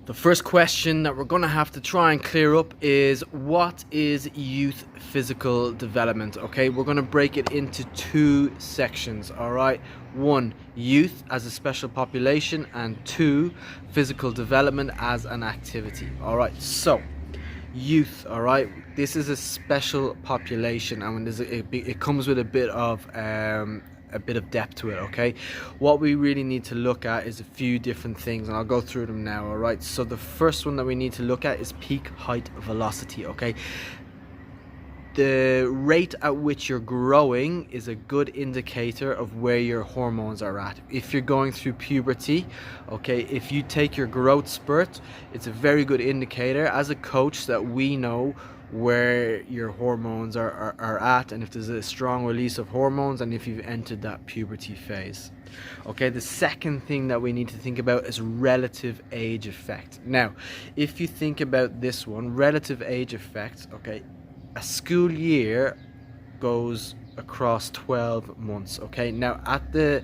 The first question that we're going to have to try and clear up is, what is youth physical development? Okay, we're going to break it into two sections. All right, one, youth as a special population, and two, physical development as an activity. All right, so youth, all right, this is a special population, and when it comes with a bit of depth to it. Okay, what we really need to look at is a few different things, and I'll go through them now. All right, so the first one that we need to look at is peak height velocity. Okay, the rate at which you're growing is a good indicator of where your hormones are at. If you're going through puberty, okay, if you take your growth spurt, it's a very good indicator as a coach that we know where your hormones are at, and if there's a strong release of hormones, and if you've entered that puberty phase. Okay, the second thing that we need to think about is relative age effect. Now, if you think about this one, relative age effect, okay, a school year goes across 12 months. Okay, now at the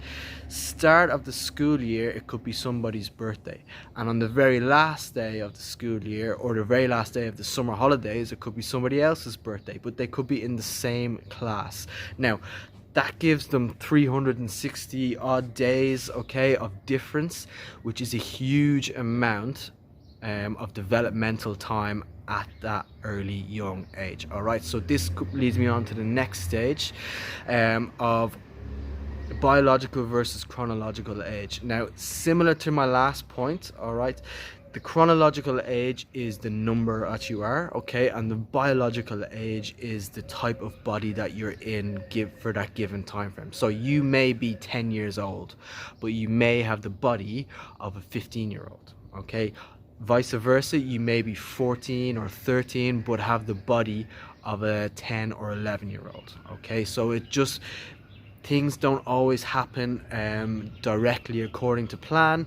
start of the school year, it could be somebody's birthday, and on the very last day of the school year, or the very last day of the summer holidays, it could be somebody else's birthday, but they could be in the same class. Now that gives them 360 odd days, okay, of difference, which is a huge amount of developmental time at that early young age. All right, so this leads me on to the next stage of biological versus chronological age. Now, similar to my last point, all right, the chronological age is the number that you are, okay, and the biological age is the type of body that you're in for that given time frame. So you may be 10 years old, but you may have the body of a 15-year-old, okay. Vice versa, you may be 14 or 13 but have the body of a 10 or 11-year-old. Okay, so things don't always happen directly according to plan.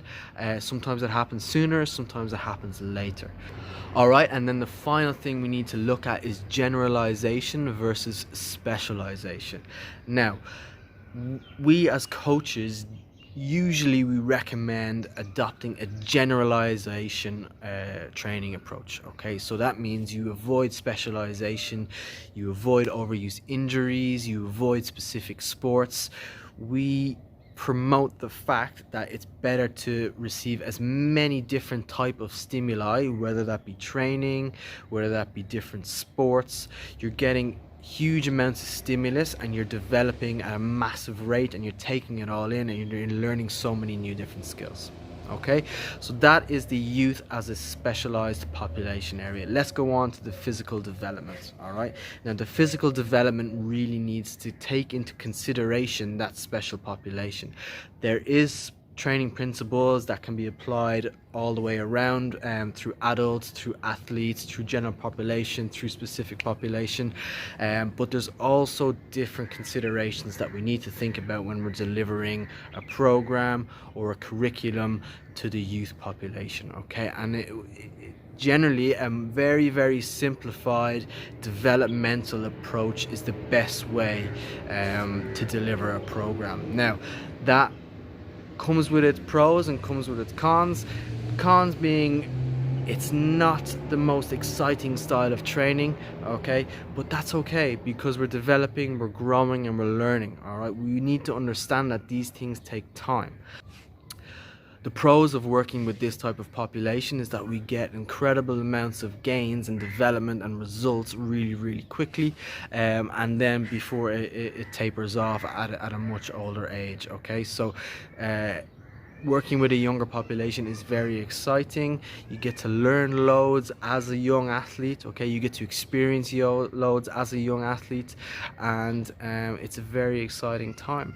Sometimes it happens sooner, sometimes it happens later. All right, and then the final thing we need to look at is generalization versus specialization. Now, we as coaches, usually we recommend adopting a generalization training approach. Okay, so that means you avoid specialization, you avoid overuse injuries, you avoid specific sports. We promote the fact that it's better to receive as many different type of stimuli, whether that be training, whether that be different sports. You're getting huge amounts of stimulus and you're developing at a massive rate, and you're taking it all in, and you're learning so many new different skills. Okay, so that is the youth as a specialized population area. Let's go on to the physical development. All right, now the physical development really needs to take into consideration that special population. There is training principles that can be applied all the way around, through adults, through athletes, through general population, through specific population, but there's also different considerations that we need to think about when we're delivering a program or a curriculum to the youth population. Okay, and generally a very simplified developmental approach is the best way to deliver a program. Now, that comes with its pros and comes with its cons. Cons being, it's not the most exciting style of training, okay, but that's okay, because we're developing, we're growing, and we're learning. All right, we need to understand that these things take time. The pros of working with this type of population is that we get incredible amounts of gains and development and results really quickly, and then before it tapers off at a much older age. Okay, so working with a younger population is very exciting. You get to learn loads as a young athlete. Okay, you get to experience loads as a young athlete, and it's a very exciting time.